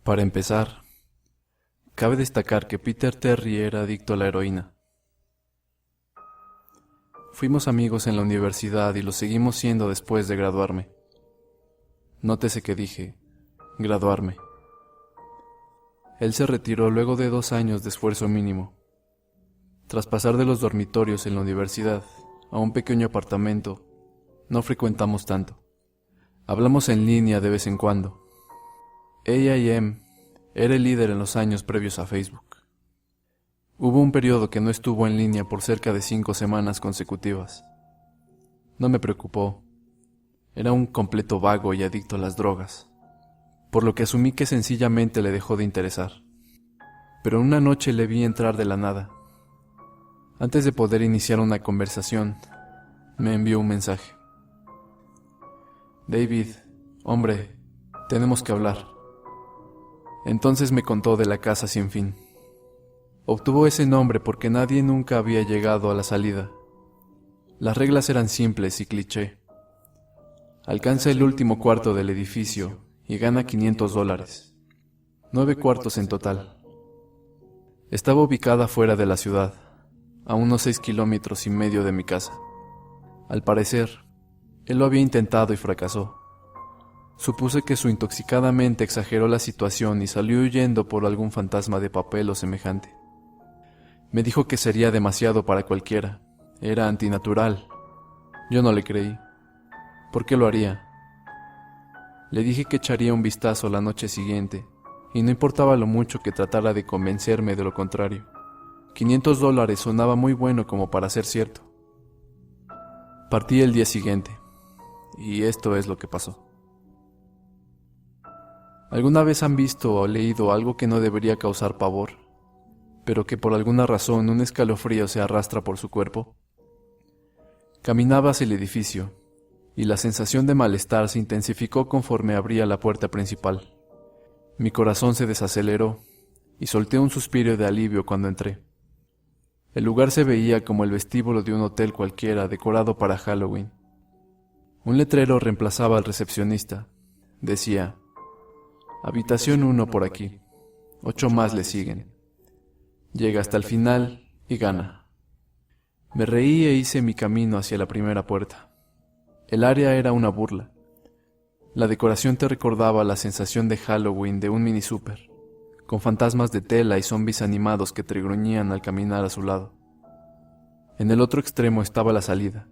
Para empezar, cabe destacar que Peter Terry era adicto a la heroína. Fuimos amigos en la universidad y lo seguimos siendo después de graduarme. Nótese que dije, graduarme. Él se retiró luego de 2 años de esfuerzo mínimo. Tras pasar de los dormitorios en la universidad a un pequeño apartamento, no frecuentamos tanto. Hablamos en línea de vez en cuando. A.I.M. era el líder en los años previos a Facebook. Hubo un periodo que no estuvo en línea por cerca de 5 semanas consecutivas. No me preocupó. Era un completo vago y adicto a las drogas, por lo que asumí que sencillamente le dejó de interesar. Pero una noche le vi entrar de la nada. Antes de poder iniciar una conversación, me envió un mensaje. David, hombre, tenemos que hablar. Entonces me contó de la casa sin fin. Obtuvo ese nombre porque nadie nunca había llegado a la salida. Las reglas eran simples y cliché. Alcanza el último cuarto del edificio y gana $500. 9 cuartos en total. Estaba ubicada fuera de la ciudad, a unos 6,5 kilómetros de mi casa. Al parecer, él lo había intentado y fracasó. Supuse que su intoxicada mente exageró la situación y salió huyendo por algún fantasma de papel o semejante. Me dijo que sería demasiado para cualquiera. Era antinatural. Yo no le creí. ¿Por qué lo haría? Le dije que echaría un vistazo la noche siguiente, y no importaba lo mucho que tratara de convencerme de lo contrario. $500 sonaba muy bueno como para ser cierto. Partí el día siguiente, y esto es lo que pasó. ¿Alguna vez han visto o leído algo que no debería causar pavor, pero que por alguna razón un escalofrío se arrastra por su cuerpo? Caminaba hacia el edificio, y la sensación de malestar se intensificó conforme abría la puerta principal. Mi corazón se desaceleró, y solté un suspiro de alivio cuando entré. El lugar se veía como el vestíbulo de un hotel cualquiera decorado para Halloween. Un letrero reemplazaba al recepcionista. Decía: Habitación 1 por aquí. 8 más le siguen. Llega hasta el final y gana. Me reí e hice mi camino hacia la primera puerta. El área era una burla. La decoración te recordaba la sensación de Halloween de un mini súper, con fantasmas de tela y zombies animados que te gruñían al caminar a su lado. En el otro extremo estaba la salida,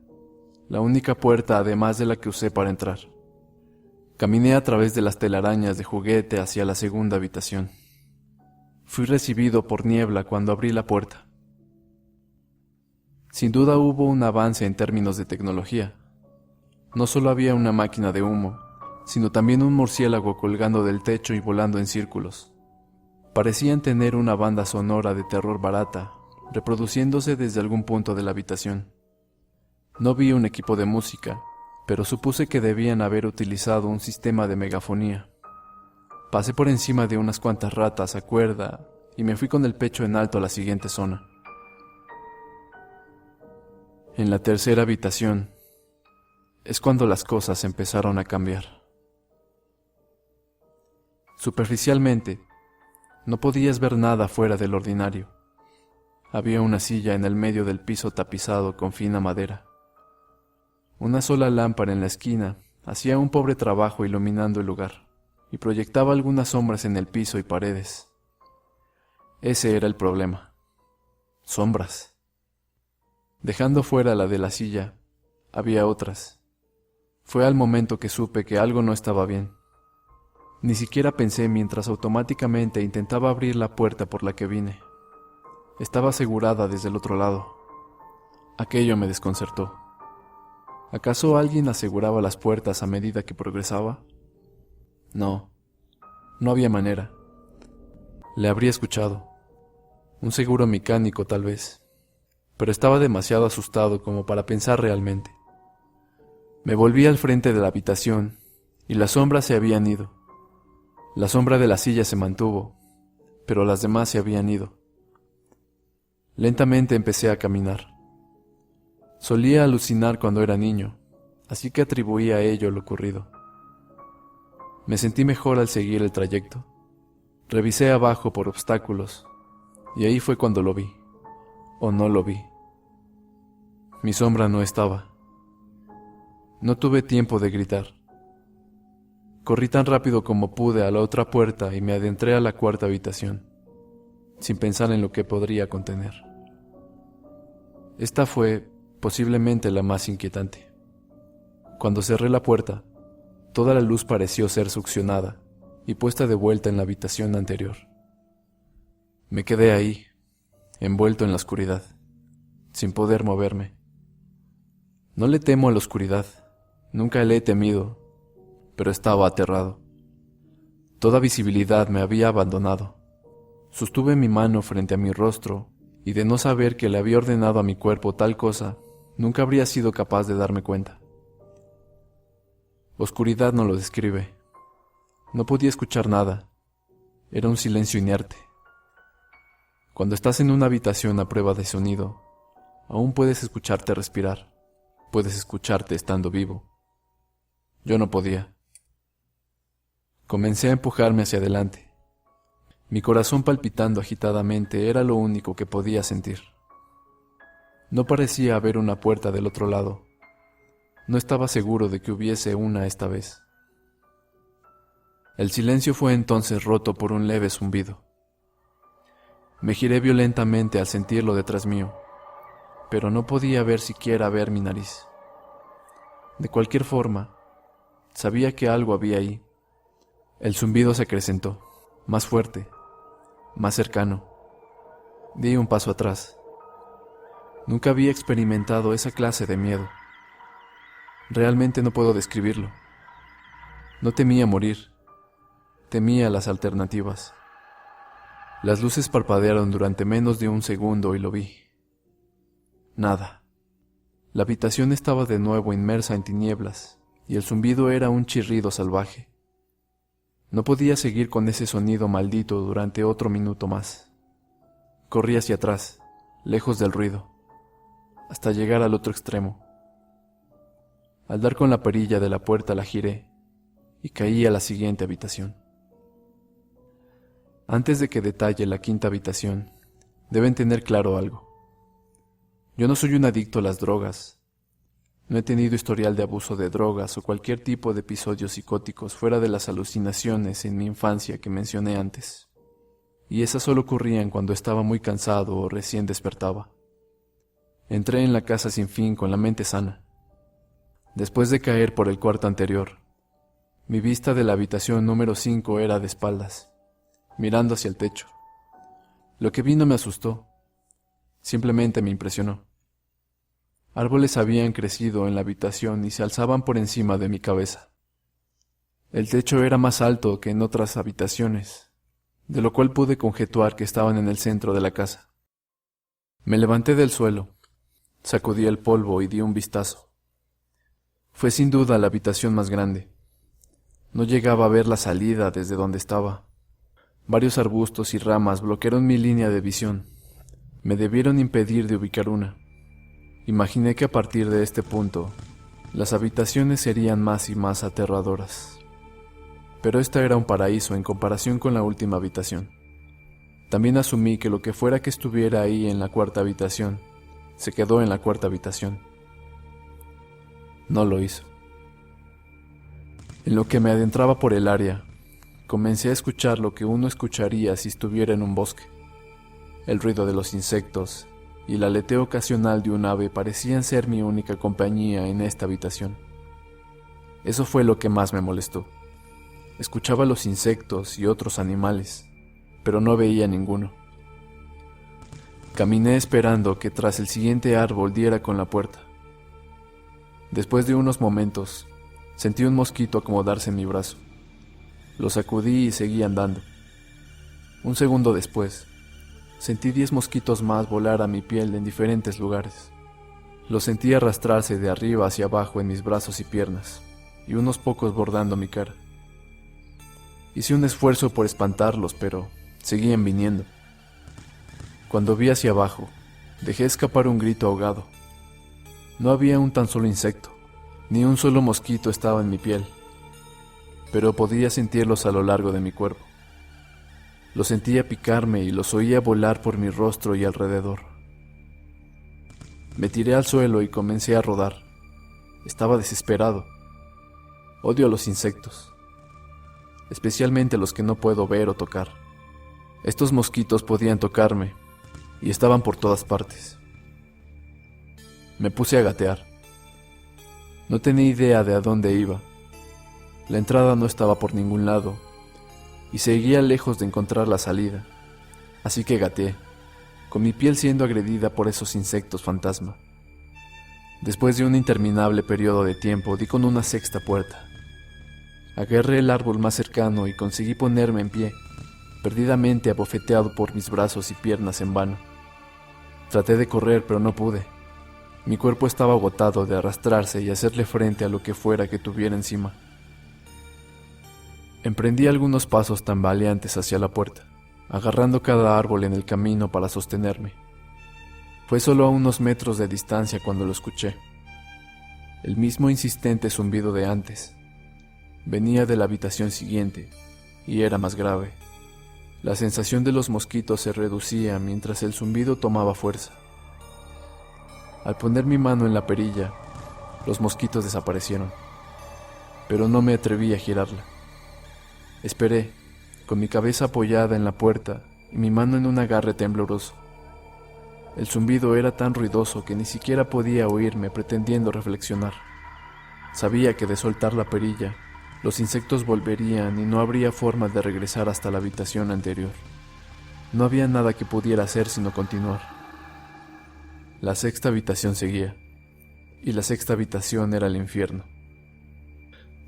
la única puerta además de la que usé para entrar. Caminé a través de las telarañas de juguete hacia la segunda habitación. Fui recibido por niebla cuando abrí la puerta. Sin duda hubo un avance en términos de tecnología. No solo había una máquina de humo, sino también un murciélago colgando del techo y volando en círculos. Parecían tener una banda sonora de terror barata, reproduciéndose desde algún punto de la habitación. No vi un equipo de música, pero supuse que debían haber utilizado un sistema de megafonía. Pasé por encima de unas cuantas ratas a cuerda y me fui con el pecho en alto a la siguiente zona. En la tercera habitación es cuando las cosas empezaron a cambiar. Superficialmente, no podías ver nada fuera del ordinario. Había una silla en el medio del piso tapizado con fina madera. Una sola lámpara en la esquina hacía un pobre trabajo iluminando el lugar y proyectaba algunas sombras en el piso y paredes. Ese era el problema. Sombras. Dejando fuera la de la silla, había otras. Fue al momento que supe que algo no estaba bien. Ni siquiera pensé mientras automáticamente intentaba abrir la puerta por la que vine. Estaba asegurada desde el otro lado. Aquello me desconcertó. ¿Acaso alguien aseguraba las puertas a medida que progresaba? No, no había manera. Le habría escuchado. Un seguro mecánico tal vez. Pero estaba demasiado asustado como para pensar realmente. Me volví al frente de la habitación y las sombras se habían ido. La sombra de la silla se mantuvo, pero las demás se habían ido. Lentamente empecé a caminar. Solía alucinar cuando era niño, así que atribuí a ello lo ocurrido. Me sentí mejor al seguir el trayecto. Revisé abajo por obstáculos, y ahí fue cuando lo vi, o no lo vi. Mi sombra no estaba. No tuve tiempo de gritar. Corrí tan rápido como pude a la otra puerta y me adentré a la cuarta habitación, sin pensar en lo que podría contener. Esta fue posiblemente la más inquietante. Cuando cerré la puerta, toda la luz pareció ser succionada y puesta de vuelta en la habitación anterior. Me quedé ahí, envuelto en la oscuridad, sin poder moverme. No le temo a la oscuridad, nunca le he temido, pero estaba aterrado. Toda visibilidad me había abandonado. Sostuve mi mano frente a mi rostro y de no saber que le había ordenado a mi cuerpo tal cosa, nunca habría sido capaz de darme cuenta. Oscuridad no lo describe. No podía escuchar nada. Era un silencio inerte. Cuando estás en una habitación a prueba de sonido, aún puedes escucharte respirar. Puedes escucharte estando vivo. Yo no podía. Comencé a empujarme hacia adelante. Mi corazón palpitando agitadamente era lo único que podía sentir. No parecía haber una puerta del otro lado. No estaba seguro de que hubiese una esta vez. El silencio fue entonces roto por un leve zumbido. Me giré violentamente al sentirlo detrás mío, pero no podía siquiera ver mi nariz. De cualquier forma, sabía que algo había ahí. El zumbido se acrecentó, más fuerte, más cercano. Di un paso atrás. Nunca había experimentado esa clase de miedo. Realmente no puedo describirlo. No temía morir. Temía las alternativas. Las luces parpadearon durante menos de un segundo y lo vi. Nada. La habitación estaba de nuevo inmersa en tinieblas, y el zumbido era un chirrido salvaje. No podía seguir con ese sonido maldito durante otro minuto más. Corrí hacia atrás, lejos del ruido, hasta llegar al otro extremo. Al dar con la perilla de la puerta la giré, y caí a la siguiente habitación. Antes de que detalle la quinta habitación, deben tener claro algo. Yo no soy un adicto a las drogas. No he tenido historial de abuso de drogas o cualquier tipo de episodios psicóticos fuera de las alucinaciones en mi infancia que mencioné antes. Y esas solo ocurrían cuando estaba muy cansado o recién despertaba. Entré en la casa sin fin con la mente sana. Después de caer por el cuarto anterior, mi vista de la habitación número 5 era de espaldas, mirando hacia el techo. Lo que vi no me asustó, simplemente me impresionó. Árboles habían crecido en la habitación y se alzaban por encima de mi cabeza. El techo era más alto que en otras habitaciones, de lo cual pude conjeturar que estaban en el centro de la casa. Me levanté del suelo, sacudí el polvo y di un vistazo. Fue sin duda la habitación más grande. No llegaba a ver la salida desde donde estaba. Varios arbustos y ramas bloquearon mi línea de visión. Me debieron impedir de ubicar una. Imaginé que a partir de este punto, las habitaciones serían más y más aterradoras. Pero esta era un paraíso en comparación con la última habitación. También asumí que lo que fuera que estuviera ahí en la cuarta habitación, se quedó en la cuarta habitación. No lo hizo. En lo que me adentraba por el área, comencé a escuchar lo que uno escucharía si estuviera en un bosque. El ruido de los insectos y el aleteo ocasional de un ave parecían ser mi única compañía en esta habitación. Eso fue lo que más me molestó. Escuchaba los insectos y otros animales, pero no veía ninguno. Caminé esperando que tras el siguiente árbol diera con la puerta. Después de unos momentos, sentí un mosquito acomodarse en mi brazo. Lo sacudí y seguí andando. Un segundo después, sentí 10 mosquitos más volar a mi piel en diferentes lugares. Los sentí arrastrarse de arriba hacia abajo en mis brazos y piernas, y unos pocos bordando mi cara. Hice un esfuerzo por espantarlos, pero seguían viniendo. Cuando vi hacia abajo, dejé escapar un grito ahogado. No había un tan solo insecto, ni un solo mosquito estaba en mi piel, pero podía sentirlos a lo largo de mi cuerpo. Los sentía picarme y los oía volar por mi rostro y alrededor. Me tiré al suelo y comencé a rodar. Estaba desesperado. Odio a los insectos, especialmente los que no puedo ver o tocar. Estos mosquitos podían tocarme y estaban por todas partes. Me puse a gatear. No tenía idea de a dónde iba. La entrada no estaba por ningún lado y seguía lejos de encontrar la salida, así que gateé, con mi piel siendo agredida por esos insectos fantasma. Después de un interminable periodo de tiempo, di con una sexta puerta. Agarré el árbol más cercano y conseguí ponerme en pie, perdidamente abofeteado por mis brazos y piernas en vano. Traté de correr, pero no pude. Mi cuerpo estaba agotado de arrastrarse y hacerle frente a lo que fuera que tuviera encima. Emprendí algunos pasos tambaleantes hacia la puerta, agarrando cada árbol en el camino para sostenerme. Fue solo a unos metros de distancia cuando lo escuché. El mismo insistente zumbido de antes. Venía de la habitación siguiente, y era más grave. La sensación de los mosquitos se reducía mientras el zumbido tomaba fuerza. Al poner mi mano en la perilla, los mosquitos desaparecieron, pero no me atreví a girarla. Esperé, con mi cabeza apoyada en la puerta y mi mano en un agarre tembloroso. El zumbido era tan ruidoso que ni siquiera podía oírme pretendiendo reflexionar. Sabía que de soltar la perilla, los insectos volverían y no habría forma de regresar hasta la habitación anterior. No había nada que pudiera hacer sino continuar. La sexta habitación seguía, y la sexta habitación era el infierno.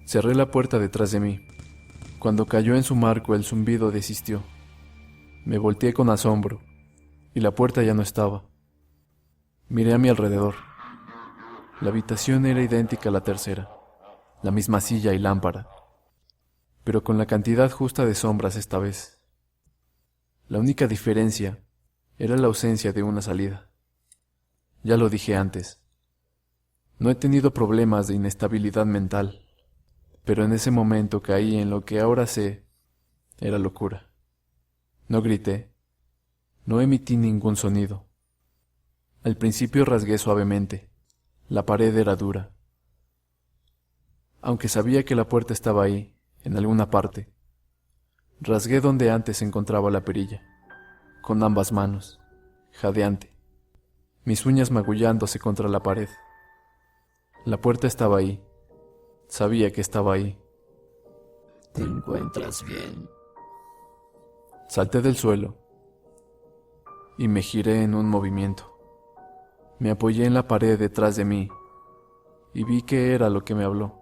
Cerré la puerta detrás de mí. Cuando cayó en su marco, el zumbido desistió. Me volteé con asombro, y la puerta ya no estaba. Miré a mi alrededor. La habitación era idéntica a la tercera, la misma silla y lámpara, pero con la cantidad justa de sombras esta vez. La única diferencia era la ausencia de una salida. Ya lo dije antes, no he tenido problemas de inestabilidad mental, pero en ese momento caí en lo que ahora sé era locura. No grité, no emití ningún sonido. Al principio rasgué suavemente, la pared era dura. Aunque sabía que la puerta estaba ahí, en alguna parte, rasgué donde antes se encontraba la perilla, con ambas manos, jadeante, mis uñas magullándose contra la pared. La puerta estaba ahí. Sabía que estaba ahí. ¿Te encuentras bien? Salté del suelo y me giré en un movimiento. Me apoyé en la pared detrás de mí y vi que era lo que me habló.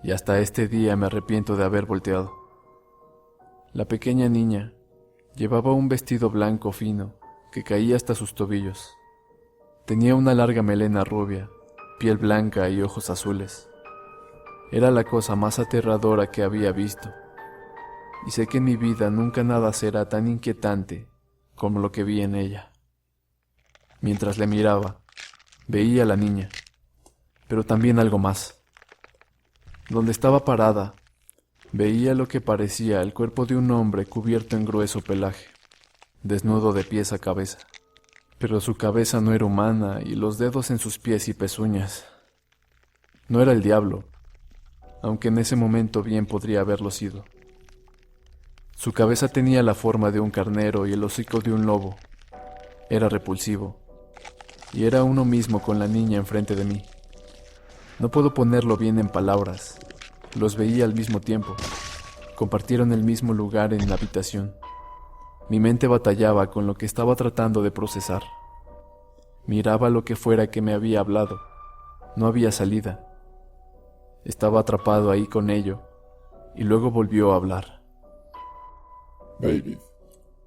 Y hasta este día me arrepiento de haber volteado. La pequeña niña llevaba un vestido blanco fino que caía hasta sus tobillos. Tenía una larga melena rubia, piel blanca y ojos azules. Era la cosa más aterradora que había visto, y sé que en mi vida nunca nada será tan inquietante como lo que vi en ella. Mientras le miraba, veía a la niña, pero también algo más. Donde estaba parada, veía lo que parecía el cuerpo de un hombre cubierto en grueso pelaje, desnudo de pies a cabeza. Pero su cabeza no era humana y los dedos en sus pies y pezuñas. No era el diablo, aunque en ese momento bien podría haberlo sido. Su cabeza tenía la forma de un carnero y el hocico de un lobo. Era repulsivo, y era uno mismo con la niña enfrente de mí. No puedo ponerlo bien en palabras. Los veía al mismo tiempo. Compartieron el mismo lugar en la habitación. Mi mente batallaba con lo que estaba tratando de procesar. Miraba lo que fuera que me había hablado. No había salida. Estaba atrapado ahí con ello, y luego volvió a hablar. David,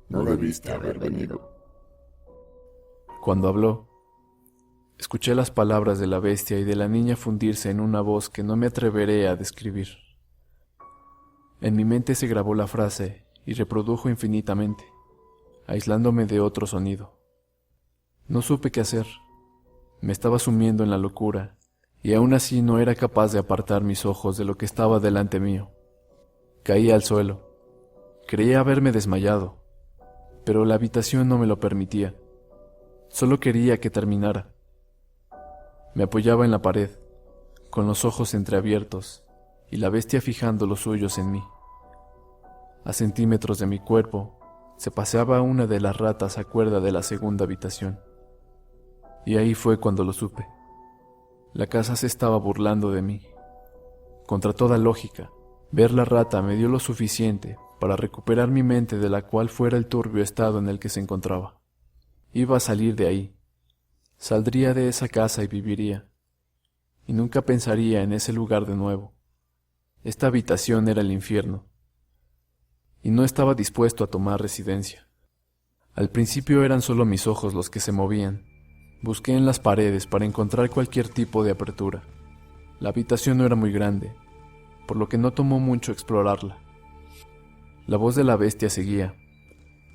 no debiste haber venido. Cuando habló, escuché las palabras de la bestia y de la niña fundirse en una voz que no me atreveré a describir. En mi mente se grabó la frase y reprodujo infinitamente, aislándome de otro sonido. No supe qué hacer. Me estaba sumiendo en la locura, y aún así no era capaz de apartar mis ojos de lo que estaba delante mío. Caí al suelo, Creía haberme desmayado, pero la habitación no me lo permitía. Solo quería que terminara. Me apoyaba en la pared, con los ojos entreabiertos y la bestia fijando los suyos en mí. A centímetros de mi cuerpo se paseaba una de las ratas a cuerda de la segunda habitación. Y ahí fue cuando lo supe. La casa se estaba burlando de mí. Contra toda lógica, ver la rata me dio lo suficiente para recuperar mi mente de la cual fuera el turbio estado en el que se encontraba. Iba a salir de ahí. Saldría de esa casa y viviría. Y nunca pensaría en ese lugar de nuevo. Esta habitación era el infierno. Y no estaba dispuesto a tomar residencia. Al principio eran solo mis ojos los que se movían. Busqué en las paredes para encontrar cualquier tipo de apertura. La habitación no era muy grande, por lo que no tomó mucho explorarla. La voz de la bestia seguía,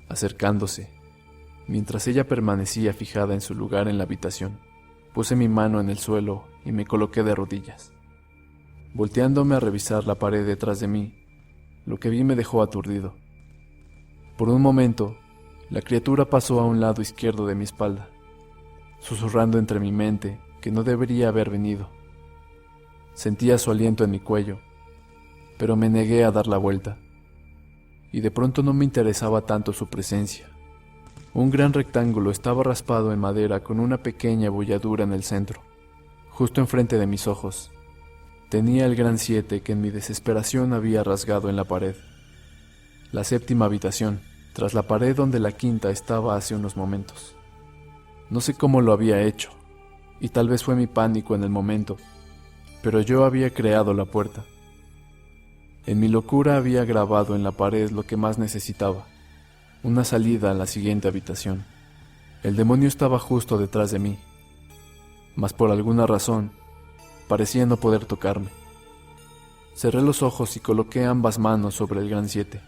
acercándose. Mientras ella permanecía fijada en su lugar en la habitación, puse mi mano en el suelo y me coloqué de rodillas. Volteándome a revisar la pared detrás de mí, lo que vi me dejó aturdido. Por un momento, la criatura pasó a un lado izquierdo de mi espalda, susurrando entre mi mente que no debería haber venido. Sentía su aliento en mi cuello, pero me negué a dar la vuelta. Y de pronto no me interesaba tanto su presencia. Un gran rectángulo estaba raspado en madera con una pequeña abolladura en el centro, justo enfrente de mis ojos. Tenía el gran 7 que en mi desesperación había rasgado en la pared. La séptima habitación, tras la pared donde la quinta estaba hace unos momentos. No sé cómo lo había hecho, y tal vez fue mi pánico en el momento, pero yo había creado la puerta. En mi locura había grabado en la pared lo que más necesitaba, una salida a la siguiente habitación. El demonio estaba justo detrás de mí, mas por alguna razón parecía no poder tocarme. Cerré los ojos y coloqué ambas manos sobre el gran 7,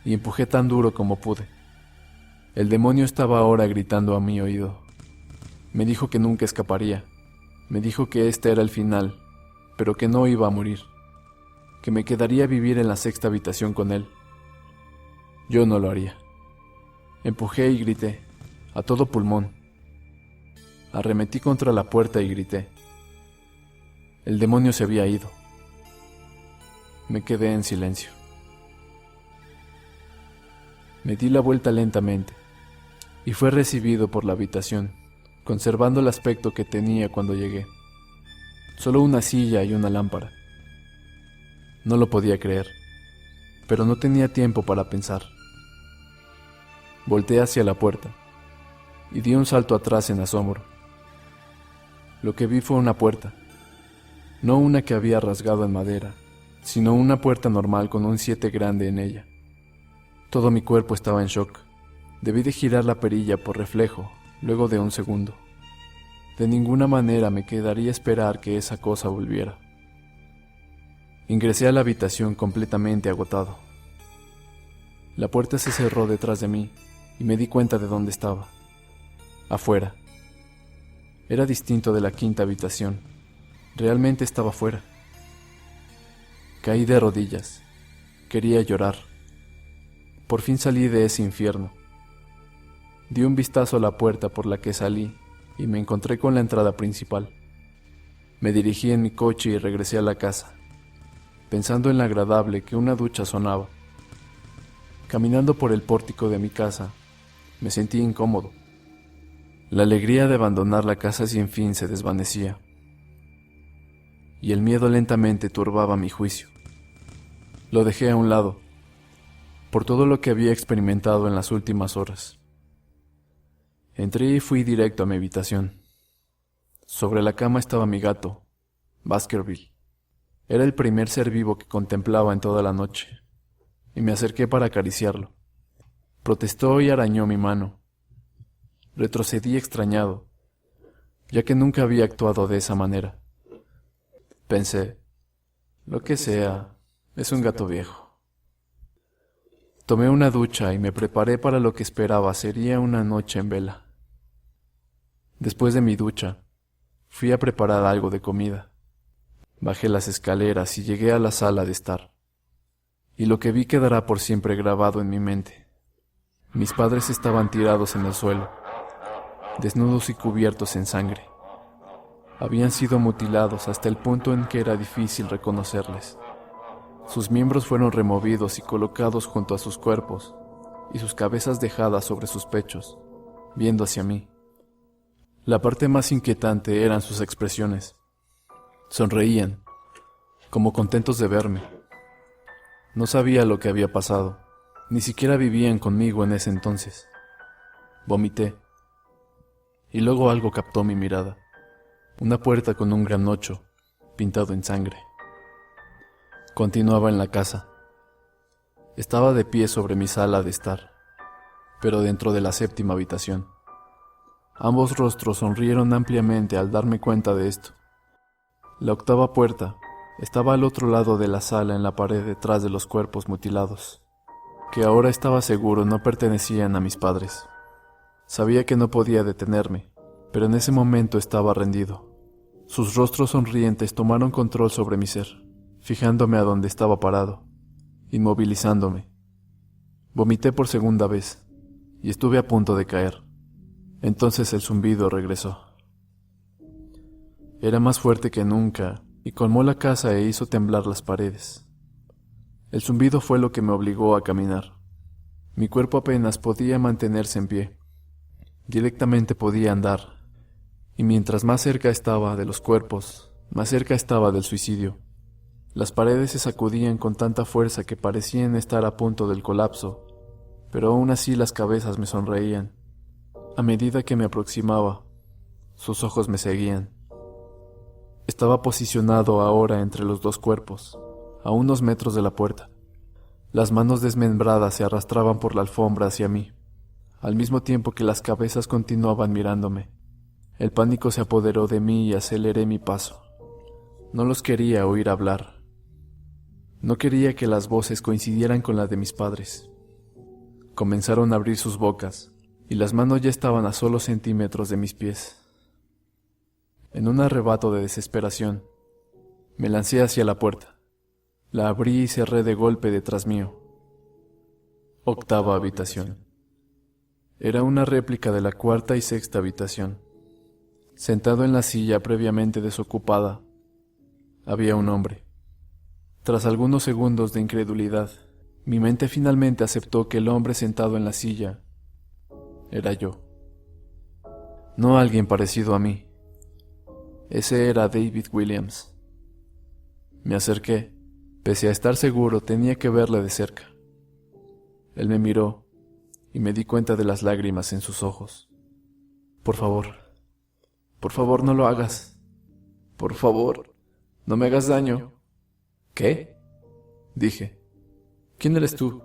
y empujé tan duro como pude. El demonio estaba ahora gritando a mi oído. Me dijo que nunca escaparía, me dijo que este era el final, pero que no iba a morir, que me quedaría a vivir en la sexta habitación con él. Yo no lo haría. Empujé y grité, a todo pulmón. Arremetí contra la puerta y grité. El demonio se había ido. Me quedé en silencio. Me di la vuelta lentamente y fue recibido por la habitación, conservando el aspecto que tenía cuando llegué. Solo una silla y una lámpara. No lo podía creer, pero no tenía tiempo para pensar. Volteé hacia la puerta y di un salto atrás en asombro. Lo que vi fue una puerta, no una que había rasgado en madera, sino una puerta normal con un 7 grande en ella. Todo mi cuerpo estaba en shock. Debí de girar la perilla por reflejo, luego de un segundo. De ninguna manera me quedaría a esperar que esa cosa volviera. Ingresé a la habitación completamente agotado. La puerta se cerró detrás de mí y me di cuenta de dónde estaba. Afuera. Era distinto de la quinta habitación. Realmente estaba fuera. Caí de rodillas. Quería llorar. Por fin salí de ese infierno. Di un vistazo a la puerta por la que salí y me encontré con la entrada principal. Me dirigí en mi coche y regresé a la casa, pensando en lo agradable que una ducha sonaba. Caminando por el pórtico de mi casa, me sentí incómodo. La alegría de abandonar la casa sin fin se desvanecía, y el miedo lentamente turbaba mi juicio. Lo dejé a un lado, por todo lo que había experimentado en las últimas horas. Entré y fui directo a mi habitación. Sobre la cama estaba mi gato, Baskerville. Era el primer ser vivo que contemplaba en toda la noche, y me acerqué para acariciarlo. Protestó y arañó mi mano. Retrocedí extrañado, ya que nunca había actuado de esa manera. Pensé, lo que sea, es un gato viejo. Tomé una ducha y me preparé para lo que esperaba sería una noche en vela. Después de mi ducha, fui a preparar algo de comida. Bajé las escaleras y llegué a la sala de estar. y lo que vi quedará por siempre grabado en mi mente. Mis padres estaban tirados en el suelo, desnudos y cubiertos en sangre. Habían sido mutilados hasta el punto en que era difícil reconocerles. Sus miembros fueron removidos y colocados junto a sus cuerpos, y sus cabezas dejadas sobre sus pechos, viendo hacia mí. La parte más inquietante eran sus expresiones. Sonreían, como contentos de verme. No sabía lo que había pasado, ni siquiera vivían conmigo en ese entonces. Vomité, y luego algo captó mi mirada. Una puerta con un gran 8, pintado en sangre. Continuaba en la casa. Estaba de pie sobre mi sala de estar, pero dentro de la 7ª habitación. Ambos rostros sonrieron ampliamente al darme cuenta de esto. La 8ª puerta estaba al otro lado de la sala, en la pared detrás de los cuerpos mutilados, que ahora estaba seguro no pertenecían a mis padres. Sabía que no podía detenerme, pero en ese momento estaba rendido. Sus rostros sonrientes tomaron control sobre mi ser, fijándome a donde estaba parado, inmovilizándome. Vomité por segunda vez, y estuve a punto de caer. Entonces el zumbido regresó. Era más fuerte que nunca, y colmó la casa e hizo temblar las paredes. El zumbido fue lo que me obligó a caminar. Mi cuerpo apenas podía mantenerse en pie. Directamente podía andar, y mientras más cerca estaba de los cuerpos, más cerca estaba del suicidio. Las paredes se sacudían con tanta fuerza que parecían estar a punto del colapso, pero aún así las cabezas me sonreían. A medida que me aproximaba, sus ojos me seguían. Estaba posicionado ahora entre los dos cuerpos, a unos metros de la puerta. Las manos desmembradas se arrastraban por la alfombra hacia mí, al mismo tiempo que las cabezas continuaban mirándome. El pánico se apoderó de mí y aceleré mi paso. No los quería oír hablar. No quería que las voces coincidieran con las de mis padres. Comenzaron a abrir sus bocas, y las manos ya estaban a solo centímetros de mis pies. En un arrebato de desesperación, me lancé hacia la puerta. La abrí y cerré de golpe detrás mío. 8ª habitación. Era una réplica de la 4ª y 6ª habitación. Sentado en la silla previamente desocupada, había un hombre. Tras algunos segundos de incredulidad, mi mente finalmente aceptó que el hombre sentado en la silla era yo. No alguien parecido a mí. Ese era David Williams. Me acerqué. Pese a estar seguro, tenía que verle de cerca. Él me miró y me di cuenta de las lágrimas en sus ojos. Por favor, no lo hagas. Por favor, no me hagas daño. ¿Qué? Dije. ¿Quién eres tú?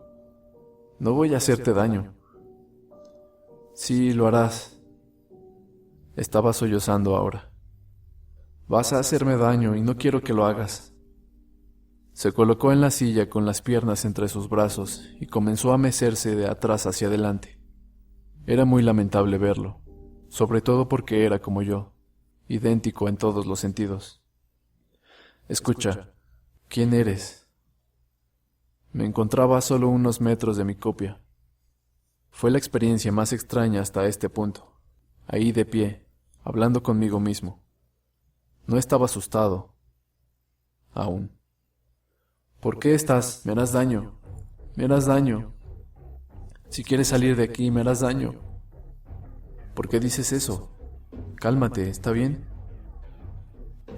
No voy a hacerte daño. Sí, lo harás. Estaba sollozando ahora. Vas a hacerme daño y no quiero que lo hagas. Se colocó en la silla con las piernas entre sus brazos y comenzó a mecerse de atrás hacia adelante. Era muy lamentable verlo, sobre todo porque era como yo, idéntico en todos los sentidos. Escucha, ¿quién eres? Me encontraba a solo unos metros de mi copia. Fue la experiencia más extraña hasta este punto, ahí de pie, hablando conmigo mismo. No estaba asustado, aún. ¿Por qué estás? Me harás daño. Me harás daño. Si quieres salir de aquí, me harás daño. ¿Por qué dices eso? Cálmate, ¿está bien?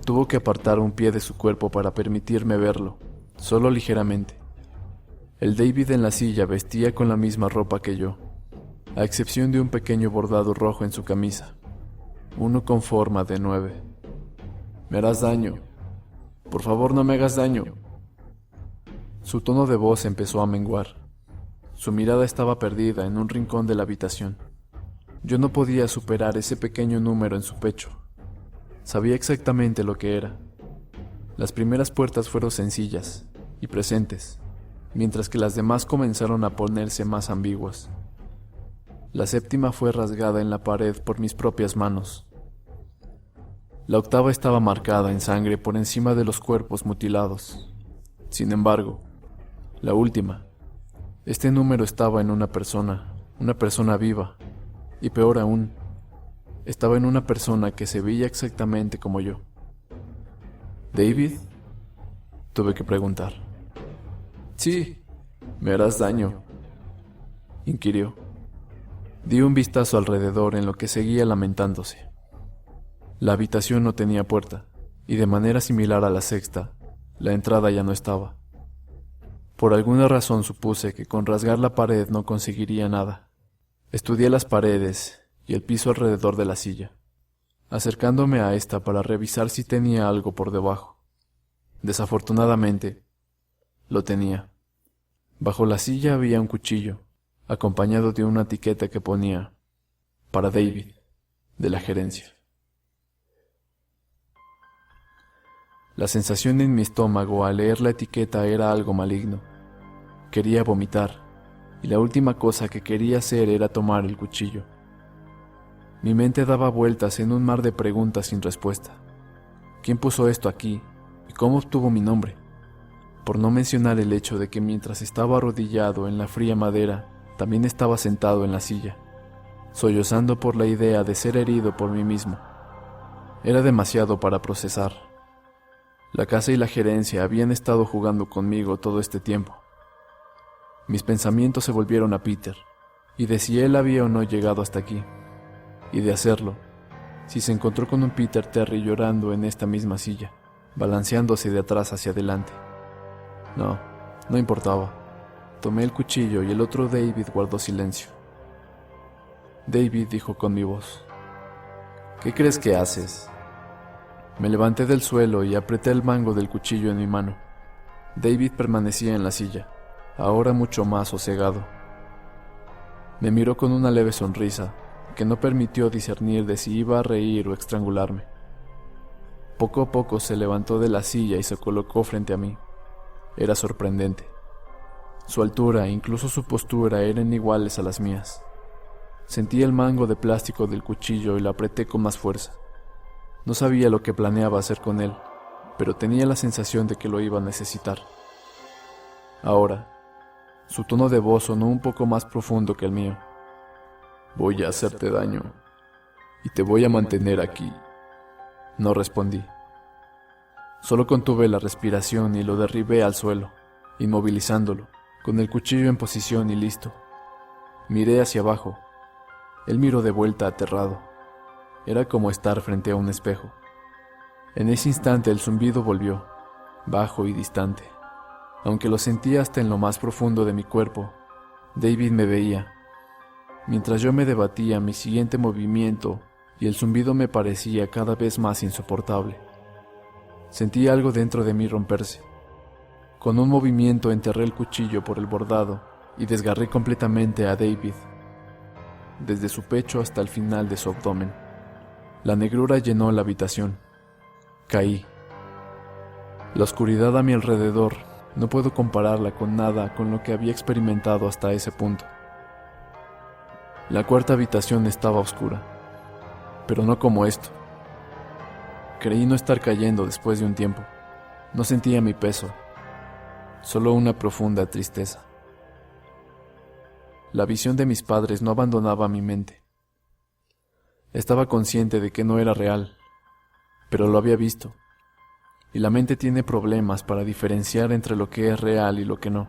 Tuvo que apartar un pie de su cuerpo para permitirme verlo, solo ligeramente. El David en la silla vestía con la misma ropa que yo, a excepción de un pequeño bordado rojo en su camisa, uno con forma de 9. Me harás daño. Por favor, no me hagas daño. Su tono de voz empezó a menguar. Su mirada estaba perdida en un rincón de la habitación. Yo no podía superar ese pequeño número en su pecho. Sabía exactamente lo que era. Las primeras puertas fueron sencillas y presentes, mientras que las demás comenzaron a ponerse más ambiguas. La 7ª fue rasgada en la pared por mis propias manos. La 8ª estaba marcada en sangre por encima de los cuerpos mutilados. Sin embargo, La última. Este número estaba en una persona viva, y peor aún, estaba en una persona que se veía exactamente como yo. ¿David?, tuve que preguntar. Sí, me harás daño, inquirió. Di un vistazo alrededor en lo que seguía lamentándose. La habitación no tenía puerta, y de manera similar a la sexta, la entrada ya no estaba. Por alguna razón supuse que con rasgar la pared no conseguiría nada. Estudié las paredes y el piso alrededor de la silla, acercándome a esta para revisar si tenía algo por debajo. Desafortunadamente, lo tenía. Bajo la silla había un cuchillo, acompañado de una etiqueta que ponía «Para David», de la gerencia. La sensación en mi estómago al leer la etiqueta era algo maligno. Quería vomitar, y la última cosa que quería hacer era tomar el cuchillo. Mi mente daba vueltas en un mar de preguntas sin respuesta. ¿Quién puso esto aquí? ¿Y cómo obtuvo mi nombre? Por no mencionar el hecho de que mientras estaba arrodillado en la fría madera, también estaba sentado en la silla, sollozando por la idea de ser herido por mí mismo. Era demasiado para procesar. La casa y la gerencia habían estado jugando conmigo todo este tiempo. Mis pensamientos se volvieron a Peter, y de si él había o no llegado hasta aquí, y de hacerlo, si se encontró con un Peter Terry llorando en esta misma silla, balanceándose de atrás hacia adelante. No importaba. Tomé el cuchillo y el otro David guardó silencio. David dijo con mi voz: ¿Qué crees que haces? Me levanté del suelo y apreté el mango del cuchillo en mi mano. David permanecía en la silla, ahora mucho más sosegado. Me miró con una leve sonrisa, que no permitió discernir de si iba a reír o estrangularme. Poco a poco se levantó de la silla y se colocó frente a mí. Era sorprendente. Su altura e incluso su postura eran iguales a las mías. Sentí el mango de plástico del cuchillo y lo apreté con más fuerza. No sabía lo que planeaba hacer con él, pero tenía la sensación de que lo iba a necesitar. Ahora, su tono de voz sonó un poco más profundo que el mío. Voy a hacerte daño, y te voy a mantener aquí. No respondí. Solo contuve la respiración y lo derribé al suelo, inmovilizándolo, con el cuchillo en posición y listo. Miré hacia abajo. Él miró de vuelta aterrado. Era como estar frente a un espejo. En ese instante el zumbido volvió, bajo y distante. Aunque lo sentía hasta en lo más profundo de mi cuerpo, David me veía. Mientras yo me debatía mi siguiente movimiento y el zumbido me parecía cada vez más insoportable. Sentí algo dentro de mí romperse. Con un movimiento enterré el cuchillo por el bordado y desgarré completamente a David, desde su pecho hasta el final de su abdomen. La negrura llenó la habitación. Caí. La oscuridad a mi alrededor no puedo compararla con nada con lo que había experimentado hasta ese punto. La cuarta habitación estaba oscura, pero no como esto. Creí no estar cayendo después de un tiempo. No sentía mi peso, solo una profunda tristeza. La visión de mis padres no abandonaba mi mente. Estaba consciente de que no era real, pero lo había visto, y la mente tiene problemas para diferenciar entre lo que es real y lo que no.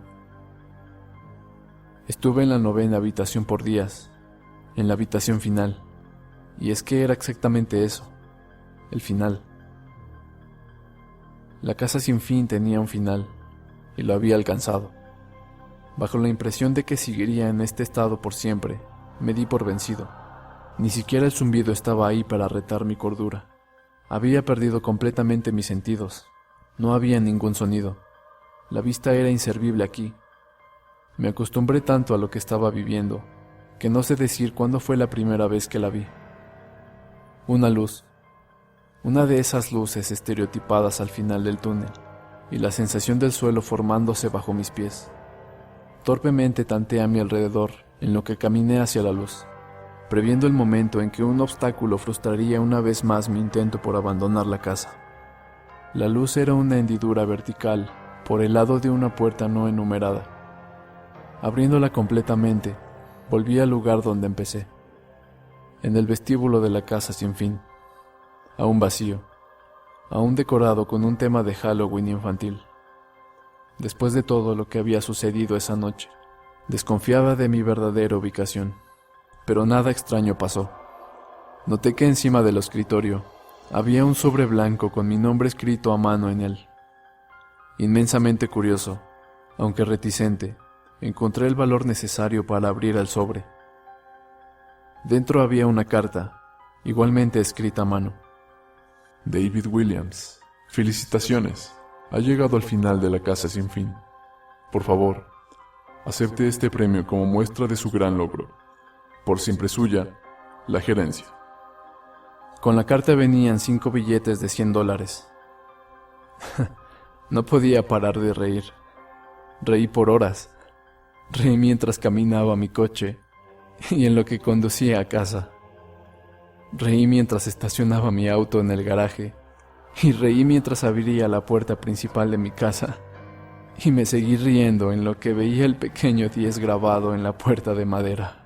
Estuve en la 9ª habitación por días, en la habitación final, y es que era exactamente eso, el final. La casa sin fin tenía un final, y lo había alcanzado. Bajo la impresión de que seguiría en este estado por siempre, me di por vencido. Ni siquiera el zumbido estaba ahí para retar mi cordura. Había perdido completamente mis sentidos. No había ningún sonido. La vista era inservible aquí. Me acostumbré tanto a lo que estaba viviendo, que no sé decir cuándo fue la primera vez que la vi. Una luz. Una de esas luces estereotipadas al final del túnel, y la sensación del suelo formándose bajo mis pies. Torpemente tanteé a mi alrededor, en lo que caminé hacia la luz, previendo el momento en que un obstáculo frustraría una vez más mi intento por abandonar la casa. La luz era una hendidura vertical por el lado de una puerta no enumerada. Abriéndola completamente, volví al lugar donde empecé, en el vestíbulo de la casa sin fin, aún vacío, aún decorado con un tema de Halloween infantil. Después de todo lo que había sucedido esa noche, desconfiaba de mi verdadera ubicación, pero nada extraño pasó. Noté que encima del escritorio había un sobre blanco con mi nombre escrito a mano en él. Inmensamente curioso, aunque reticente, encontré el valor necesario para abrir el sobre. Dentro había una carta, igualmente escrita a mano. David Williams, felicitaciones. Ha llegado al final de La Casa Sin Fin. Por favor, acepte este premio como muestra de su gran logro. Por siempre suya, la gerencia. Con la carta venían 5 billetes de $100. No podía parar de reír. Reí por horas. Reí mientras caminaba a mi coche y en lo que conducía a casa. Reí mientras estacionaba mi auto en el garaje y reí mientras abría la puerta principal de mi casa y me seguí riendo en lo que veía el pequeño 10 grabado en la puerta de madera.